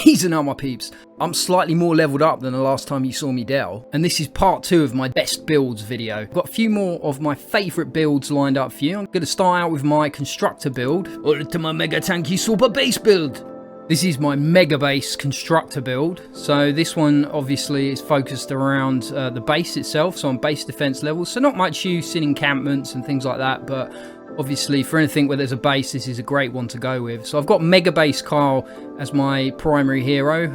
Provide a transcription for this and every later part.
Easy now, my peeps. I'm slightly more leveled up than the last time you saw me Del, and this is part 2 of my best builds video. I've got a few more of my favourite builds lined up for you. I'm going to start out with my constructor build, Ultima Mega Tanky Super Base build. This is my Mega Base constructor build. So this one obviously is focused around the base itself, so on base defense levels. So not much use in encampments and things like that, but obviously for anything where there's a base, this is a great one to go with. So I've got Mega Base Kyle as my primary hero.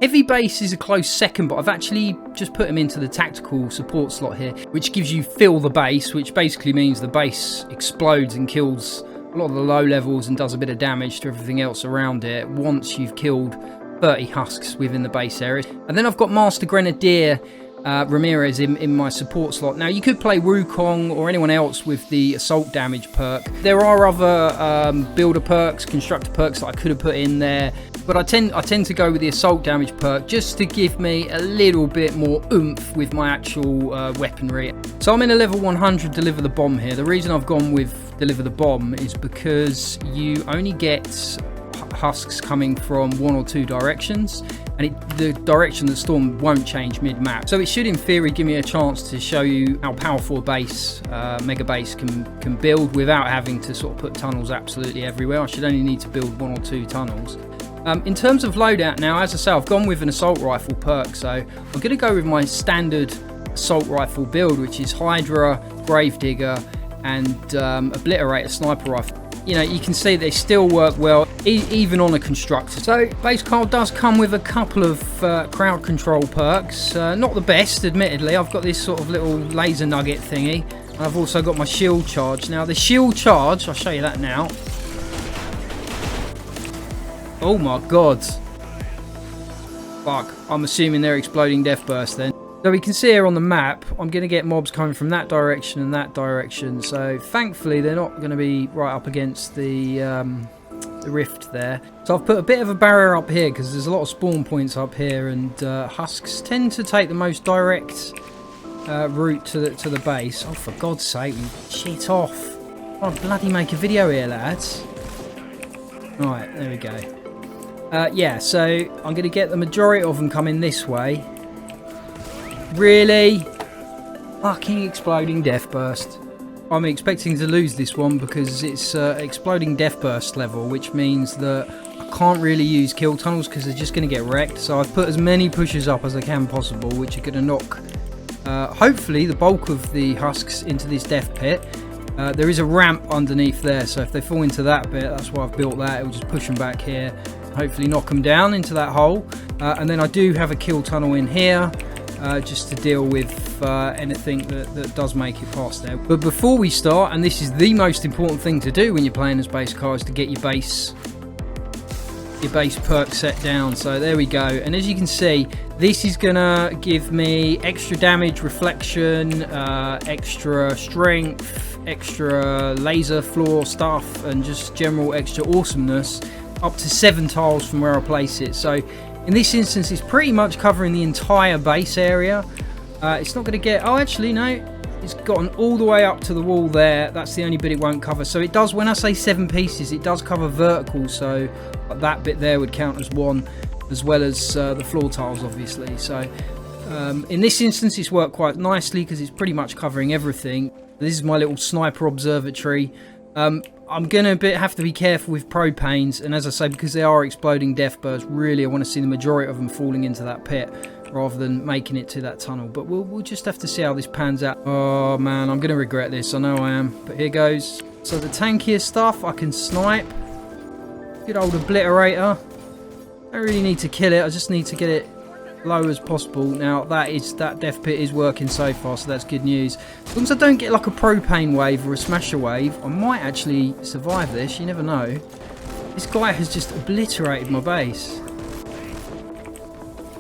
Heavy Base is a close second, but I've actually just put him into the tactical support slot here, which gives you fill the base, which basically means the base explodes and kills a lot of the low levels and does a bit of damage to everything else around it once you've killed 30 husks within the base area. And then I've got Master Grenadier Ramirez in my support slot. Now you could play Wukong or anyone else with the assault damage perk. There are other builder perks, constructor perks that I could have put in there, but I tend to go with the assault damage perk just to give me a little bit more oomph with my actual weaponry. So I'm in a level 100 deliver the bomb here. The reason I've gone with deliver the bomb is because you only get husks coming from 1 or 2 directions, and the direction of the storm won't change mid-map. So it should in theory give me a chance to show you how powerful a base, Mega Base can build without having to sort of put tunnels absolutely everywhere. I should only need to build 1 or 2 tunnels. In terms of loadout now, as I say, I've gone with an assault rifle perk, so I'm going to go with my standard assault rifle build, which is Hydra, Gravedigger, and Obliterator sniper rifle. You know, you can see they still work well, even on a constructor. So base card does come with a couple of crowd control perks. Not the best, admittedly. I've got this sort of little laser nugget thingy. I've also got my shield charge. Now the shield charge, I'll show you that now. Oh my god. Fuck, I'm assuming they're exploding death burst then. So we can see here on the map, I'm going to get mobs coming from that direction and that direction. So thankfully they're not going to be right up against the rift there. So I've put a bit of a barrier up here because there's a lot of spawn points up here, and husks tend to take the most direct route to the base. Oh, for God's sake, shit off. I'll bloody make a video here, lads. Right, there we go. Yeah, so I'm going to get the majority of them coming this way. Really? Fucking exploding death burst. I'm expecting to lose this one because it's exploding death burst level, which means that I can't really use kill tunnels because they're just going to get wrecked. So I've put as many pushes up as I can possible, which are going to knock hopefully the bulk of the husks into this death pit. There is a ramp underneath there, so if they fall into that bit, that's why I've built that. It will just push them back here, hopefully knock them down into that hole. And then I do have a kill tunnel in here. Just to deal with anything that does make it past there. But before we start, and this is the most important thing to do when you're playing as base car, is to get your base perk set down. So there we go, and as you can see, this is gonna give me extra damage, reflection, extra strength, extra laser floor stuff, and just general extra awesomeness up to 7 tiles from where I place it. So in this instance, it's pretty much covering the entire base area. It's not going to get... Oh, actually, no. It's gotten all the way up to the wall there. That's the only bit it won't cover. So it does, when I say 7 pieces, it does cover vertical. So that bit there would count as 1, as well as the floor tiles, obviously. So in this instance, it's worked quite nicely because it's pretty much covering everything. This is my little sniper observatory. I'm going to have to be careful with propanes, and as I say, because they are exploding death bursts, really I want to see the majority of them falling into that pit rather than making it to that tunnel. But we'll just have to see how this pans out. Oh man, I'm going to regret this, I know I am, but here goes. So the tankier stuff I can snipe. Good old Obliterator. I don't really need to kill it, I just need to get it low as possible. Now that death pit is working so far, so that's good news. As long as I don't get like a propane wave or a smasher wave, I might actually survive this, you never know. This guy has just obliterated my base.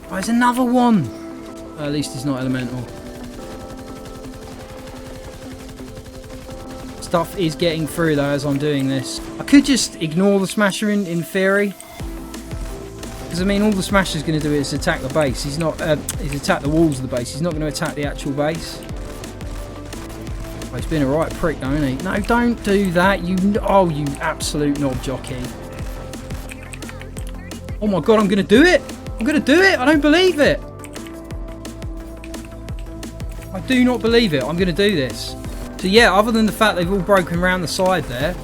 Oh, there's another one. At least it's not elemental. Stuff is getting through though as I'm doing this. I could just ignore the smasher in theory, because I mean, all the Smasher's going to do is attack the base. He's not. He's attack the walls of the base. He's not going to attack the actual base. Oh, he's been a right prick, though, isn't he? No, don't do that. You absolute knob jockey. Oh my god, I'm going to do it. I'm going to do it. I don't believe it. I do not believe it. I'm going to do this. So yeah, other than the fact they've all broken around the side there,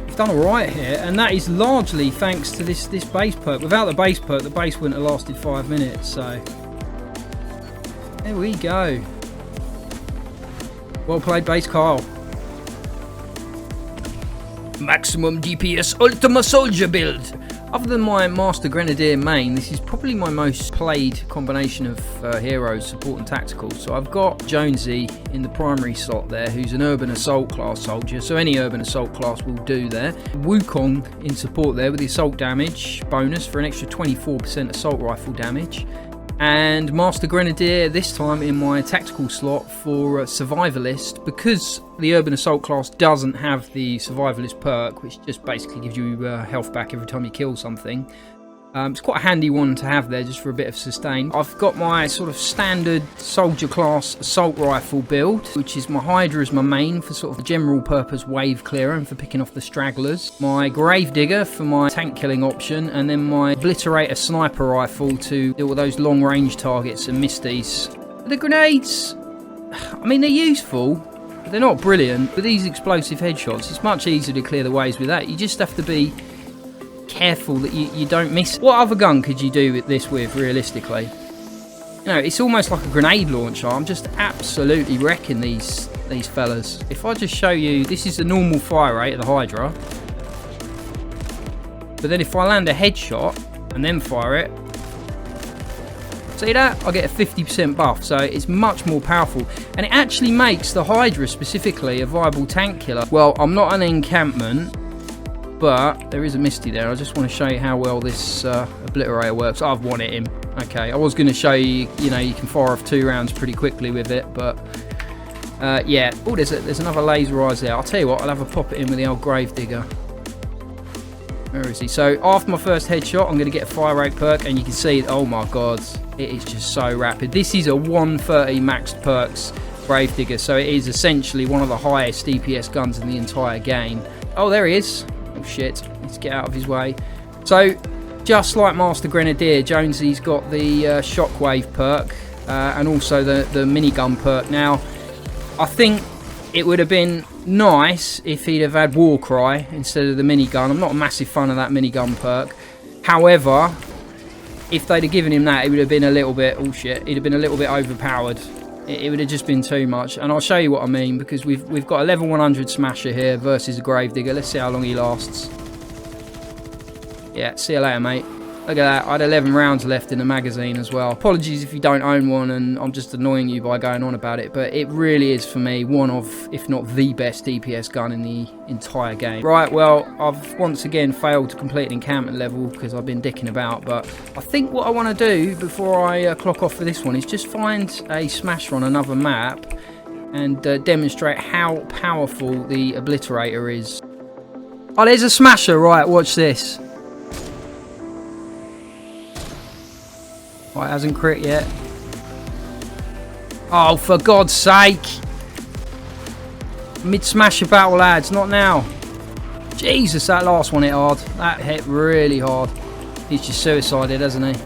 we've done alright here. And that is largely thanks to this base perk. Without the base perk, the base wouldn't have lasted 5 minutes. So there we go. Well played, base Kyle. Maximum DPS Ultima Soldier build. Other than my Master Grenadier main, this is probably my most played combination of heroes, support and tactical. So I've got Jonesy in the primary slot there, who's an Urban Assault class soldier, so any Urban Assault class will do there. Wukong in support there with the assault damage bonus for an extra 24% assault rifle damage. And Master Grenadier this time in my tactical slot for Survivalist, because the Urban Assault class doesn't have the Survivalist perk, which just basically gives you health back every time you kill something. It's quite a handy one to have there just for a bit of sustain. I've got my sort of standard soldier class assault rifle build, which is my Hydra as my main for sort of the general purpose wave clearer and for picking off the stragglers. My Gravedigger for my tank killing option, and then my Obliterator sniper rifle to deal with those long range targets and misties. The grenades, I mean, they're useful, but they're not brilliant. With these explosive headshots, it's much easier to clear the ways with that. You just have to be careful that you don't miss. What other gun could you do this with realistically? You know, it's almost like a grenade launcher. I'm just absolutely wrecking these fellas. If I just show you, this is the normal fire rate of the Hydra, but then if I land a headshot and then fire it, see that? I get a 50% buff, so it's much more powerful, and it actually makes the Hydra specifically a viable tank killer. Well, I'm not an encampment, but there is a Misty there. I just want to show you how well this Obliterator works. I've won it him. Okay, I was going to show you, you know, you can fire off 2 rounds pretty quickly with it, but yeah. Oh, there's another laser eyes there. I'll tell you what, I'll have a pop it in with the old Gravedigger. Where is he? So after my first headshot, I'm going to get a fire rate perk, and you can see, oh my god, it is just so rapid. This is a 130 maxed perks Gravedigger, so it is essentially one of the highest DPS guns in the entire game. Oh, there he is. Oh shit, let's get out of his way. So, just like Master Grenadier, Jonesy's got the Shockwave perk and also the minigun perk. Now, I think it would have been nice if he'd have had Warcry instead of the minigun. I'm not a massive fan of that minigun perk. However, if they'd have given him that, it would have been a little bit, oh shit, he'd have been a little bit overpowered. It would have just been too much, and I'll show you what I mean, because we've got a level 100 Smasher here versus a Gravedigger. Let's see how long he lasts. Yeah, see you later, mate. Look at that, I had 11 rounds left in the magazine as well. Apologies if you don't own one and I'm just annoying you by going on about it, but it really is, for me, one of, if not the best DPS gun in the entire game. Right, well, I've once again failed to complete an encampment level because I've been dicking about, but I think what I want to do before I clock off for this one is just find a Smasher on another map and demonstrate how powerful the Obliterator is. Oh, there's a Smasher, right, watch this. Right, hasn't crit yet. Oh, for God's sake. Mid-smasher battle, lads. Not now. Jesus, that last one hit hard. That hit really hard. He's just suicided, hasn't he?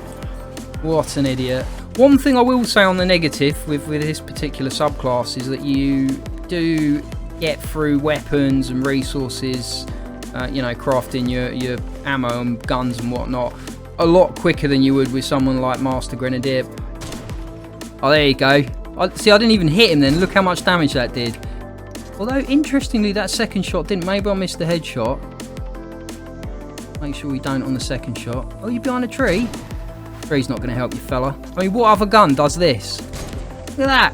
What an idiot. One thing I will say on the negative with this particular subclass is that you do get through weapons and resources, you know, crafting your ammo and guns and whatnot, a lot quicker than you would with someone like Master Grenadier. Oh, there you go. See, I didn't even hit him then. Look how much damage that did. Although, interestingly, that second shot didn't. Maybe I missed the headshot. Make sure we don't on the second shot. Oh, you're behind a tree? Tree's not going to help you, fella. I mean, what other gun does this? Look at that.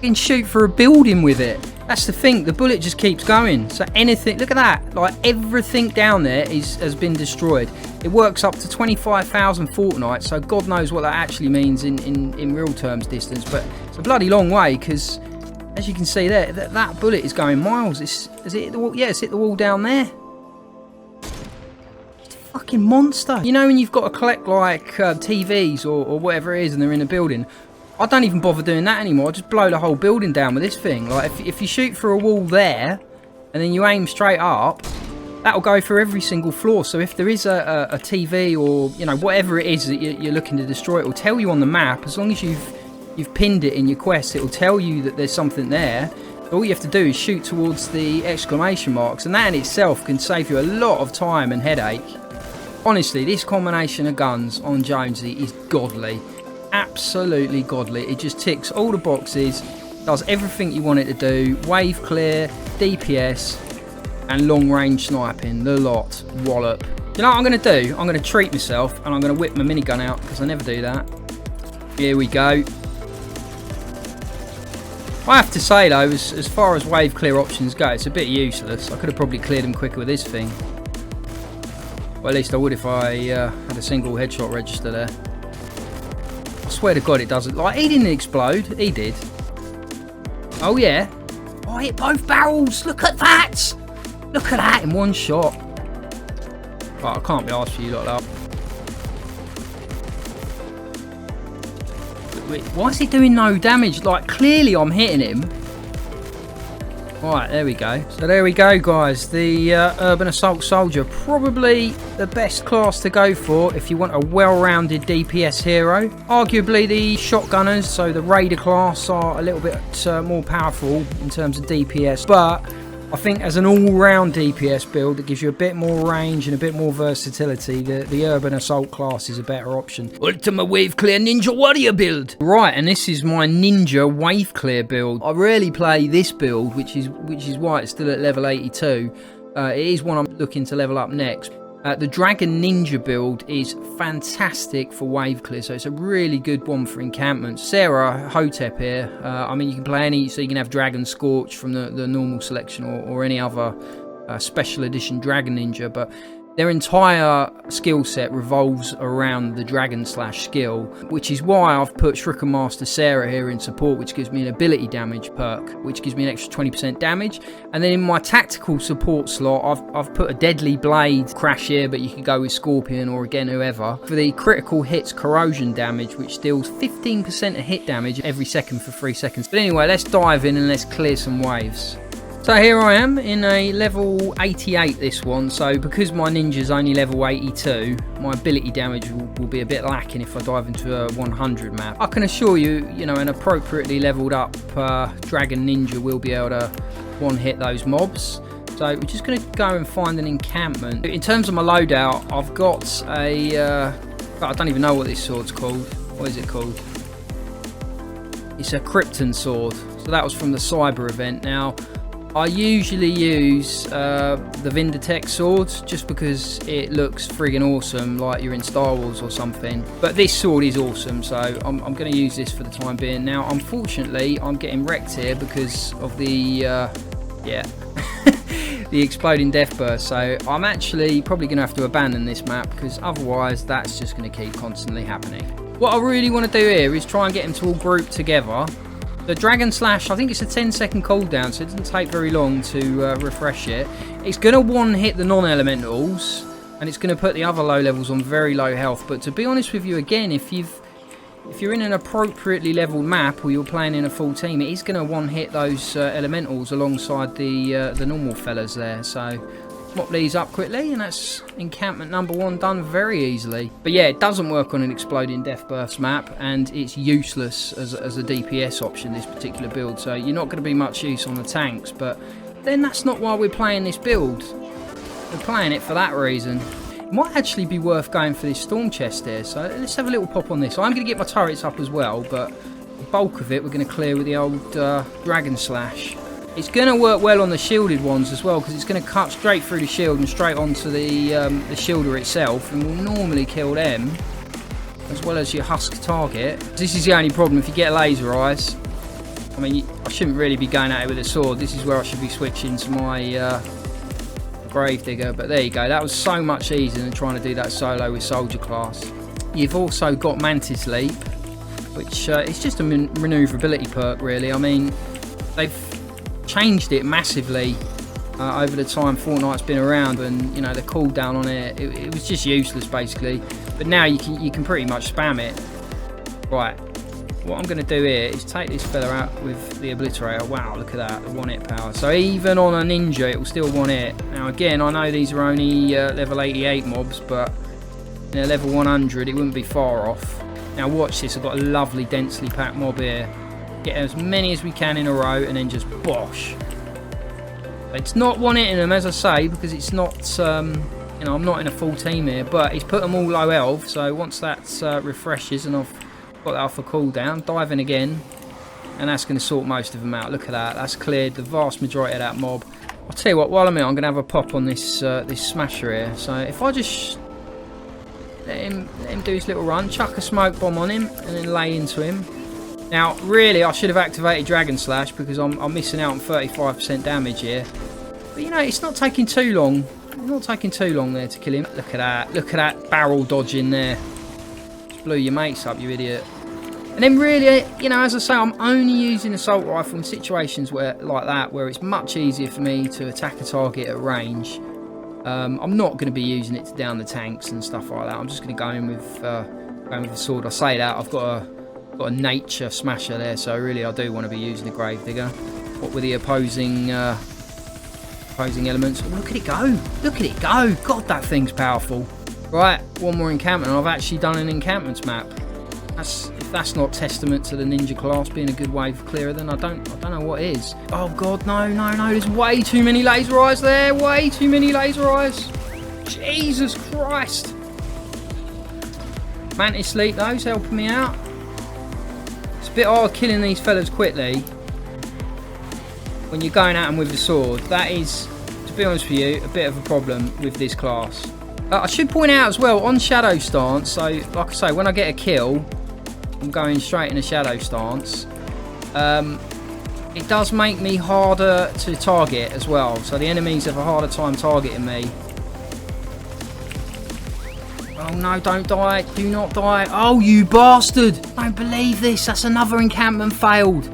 You can shoot for a building with it. That's the thing, the bullet just keeps going. So anything, look at that, like everything down there has been destroyed. It works up to 25,000 Fortnite, so God knows what that actually means in real terms distance, but it's a bloody long way, because as you can see there, that bullet is going miles. It's hit the wall, yeah, it's hit the wall down there. It's a fucking monster. You know when you've got to collect like TVs or whatever it is and they're in a building, I don't even bother doing that anymore. I just blow the whole building down with this thing. Like, if you shoot through a wall there, and then you aim straight up, That'll go for every single floor. So if there is a TV or, you know, whatever it is that you're looking to destroy, it will tell you on the map. As long as you've pinned it in your quest, it will tell you that there's something there. All you have to do is shoot towards the exclamation marks, and that in itself can save you a lot of time and headache. Honestly, this combination of guns on Jonesy is godly. Absolutely godly. It just ticks all the boxes, does everything you want it to do. Wave clear, DPS, and long range sniping. The lot. Wallop. You know what I'm going to do? I'm going to treat myself, and I'm going to whip my minigun out, because I never do that. Here we go. I have to say though, as far as wave clear options go, it's a bit useless. I could have probably cleared them quicker with this thing. Well, at least I would if I had a single headshot register there. I swear to God it doesn't. Like, he didn't explode. He did. Oh yeah. Oh, I hit both barrels. Look at that. Look at that in one shot. Right, I can't be arsed for you like that. Wait, why is he doing no damage? Like, clearly I'm hitting him. Right, there we go. So there we go, guys. The Urban Assault Soldier. Probably the best class to go for if you want a well-rounded DPS hero. Arguably the shotgunners, so the Raider class, are a little bit more powerful in terms of DPS. But I think as an all-round DPS build that gives you a bit more range and a bit more versatility, the Urban Assault class is a better option. Ultimate Wave Clear Ninja Warrior build. Right, and this is my Ninja Wave Clear build. I rarely play this build, which is why it's still at level 82. It is one I'm looking to level up next. The Dragon Ninja build is fantastic for wave clear, so it's a really good one for encampments. Sarah Hotep here, I mean, you can play any, so you can have Dragon Scorch from the normal selection or any other special edition Dragon Ninja, but their entire skill set revolves around the Dragon Slash skill, which is why I've put Shuriken Master Sarah here in support, which gives me an ability damage perk, which gives me an extra 20% damage. And then in my tactical support slot, I've put a Deadly Blade Crash here, but you could go with Scorpion or again whoever, for the critical hits corrosion damage, which deals 15% of hit damage every second for 3 seconds. But anyway, let's dive in and let's clear some waves. So here I am in a level 88 this one, so because my ninja's only level 82, my ability damage will be a bit lacking if I dive into a 100 map. I can assure you, you know, an appropriately leveled up Dragon Ninja will be able to one-hit those mobs. So we're just going to go and find an encampment. In terms of my loadout, I've got a, I don't even know what this sword's called. What is it called? It's a Krypton sword. So that was from the Cyber event. Now, I usually use the Vindertech swords just because it looks friggin' awesome, like you're in Star Wars or something. But this sword is awesome, so I'm going to use this for the time being. Now, unfortunately, I'm getting wrecked here because of the, the exploding death burst. So I'm actually probably going to have to abandon this map because otherwise that's just going to keep constantly happening. What I really want to do here is try and get them to all group together. The Dragon Slash, I think it's a 10-second cooldown, so it doesn't take very long to refresh it. It's going to one-hit the non-elementals, and it's going to put the other low levels on very low health. But to be honest with you, again, if you're in an appropriately leveled map or you're playing in a full team, it is going to one-hit those elementals alongside the normal fellas there. So mop these up quickly, and that's encampment number 1 done very easily. But yeah, it doesn't work on an exploding death burst map, and it's useless as a DPS option, this particular build, so you're not going to be much use on the tanks. But then that's not why we're playing this build. We're playing it for that reason. It might actually be worth going for this storm chest here, so let's have a little pop on this. I'm going to get my turrets up as well, but the bulk of it we're going to clear with the old Dragon Slash. It's going to work well on the shielded ones as well, because it's going to cut straight through the shield and straight onto the shielder itself, and will normally kill them as well as your husk target. This is the only problem: if you get laser eyes, I mean, I shouldn't really be going at it with a sword. This is where I should be switching to my Gravedigger. But there you go. That was so much easier than trying to do that solo with Soldier class. You've also got Mantis Leap, which is just a manoeuvrability perk, really. I mean, they've changed it massively over the time Fortnite's been around, and you know, the cooldown on it was just useless basically. But now you can pretty much spam it. Right, what I'm going to do here is take this fella out with the obliterator. Wow, look at that, the 1-hit power. So even on a ninja, it will still 1-hit. Now again, I know these are only level 88 mobs, but you know, level 100, it wouldn't be far off. Now watch this, I've got a lovely densely packed mob here. Get as many as we can in a row and then just bosh. It's not 1-hitting them, as I say, because it's not, you know, I'm not in a full team here, but he's put them all low health, so once that refreshes and I've got that off a cooldown, dive in again, and that's going to sort most of them out. Look at that, that's cleared the vast majority of that mob. I'll tell you what, while I'm here, I'm going to have a pop on this this smasher here. So if I just let him do his little run, chuck a smoke bomb on him, and then lay into him. Now, really, I should have activated Dragon Slash because I'm missing out on 35% damage here. But you know, it's not taking too long. It's not taking too long there to kill him. Look at that. Look at that barrel dodge in there. Just blew your mates up, you idiot. And then really, you know, as I say, I'm only using assault rifle in situations where, like that, where it's much easier for me to attack a target at range. I'm not going to be using it to down the tanks and stuff like that. I'm just going to go in with the sword. I say that, I've got a nature smasher there, so really I do want to be using the gravedigger. What with the opposing elements. Oh, look at it go! Look at it go! God, that thing's powerful. Right, one more encampment. I've actually done an encampments map. If that's not testament to the ninja class being a good wave clearer, then I don't know what is. Oh god, no! There's way too many laser eyes there. Way too many laser eyes. Jesus Christ! Mantis Sleep though's helping me out. It's a bit hard killing these fellas quickly when you're going at them with the sword. That is, to be honest with you, a bit of a problem with this class. I should point out as well, on shadow stance, so like I say, when I get a kill, I'm going straight in a shadow stance. It does make me harder to target as well, so the enemies have a harder time targeting me. Oh no, don't die, do not die. Oh, you bastard! I don't believe this, that's another encampment failed.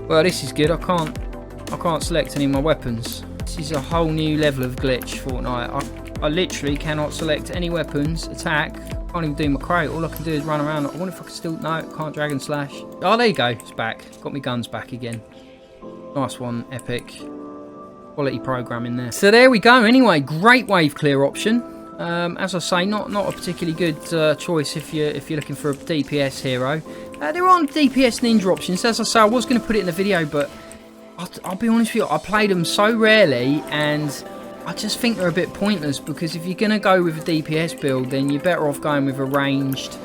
Well, this is good, I can't select any of my weapons. This is a whole new level of glitch, Fortnite. I literally cannot select any weapons, attack, can't even do my crate, all I can do is run around. I wonder if I can still, no, can't Dragon Slash. Oh, there you go, it's back, got my guns back again. Nice one, epic. Quality programming there. So there we go, anyway, great wave clear option. As I say, not a particularly good choice if you're looking for a DPS hero. There aren't DPS ninja options. As I say, I was going to put it in the video, but I'll be honest with you, I played them so rarely, and I just think they're a bit pointless, because if you're going to go with a DPS build, then you're better off going with a ranged,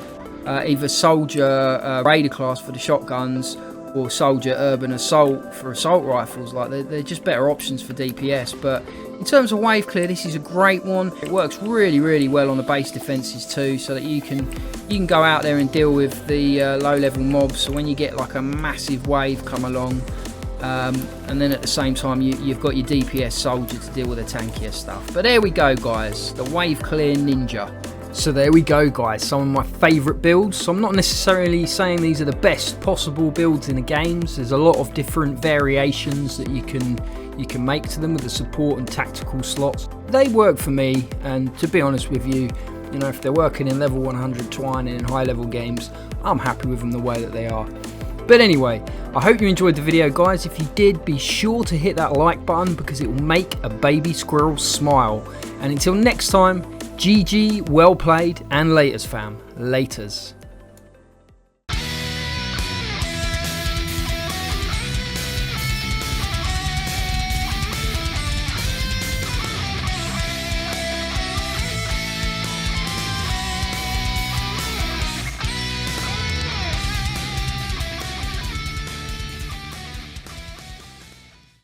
either soldier raider class for the shotguns, or soldier urban assault for assault rifles. Like they're just better options for DPS. But in terms of wave clear, this is a great one. It works really well on the base defenses too, so that you can go out there and deal with the low level mobs. So when you get like a massive wave come along, and then at the same time you've got your DPS soldier to deal with the tankier stuff. But there we go, guys, the wave clear ninja. So there we go, guys, some of my favourite builds. So I'm not necessarily saying these are the best possible builds in the games. There's a lot of different variations that you can make to them with the support and tactical slots. They work for me, and to be honest with you, you know, if they're working in level 100 twine and in high level games, I'm happy with them the way that they are. But anyway, I hope you enjoyed the video, guys. If you did, be sure to hit that like button, because it will make a baby squirrel smile. And until next time, GG, well played, and laters fam, laters.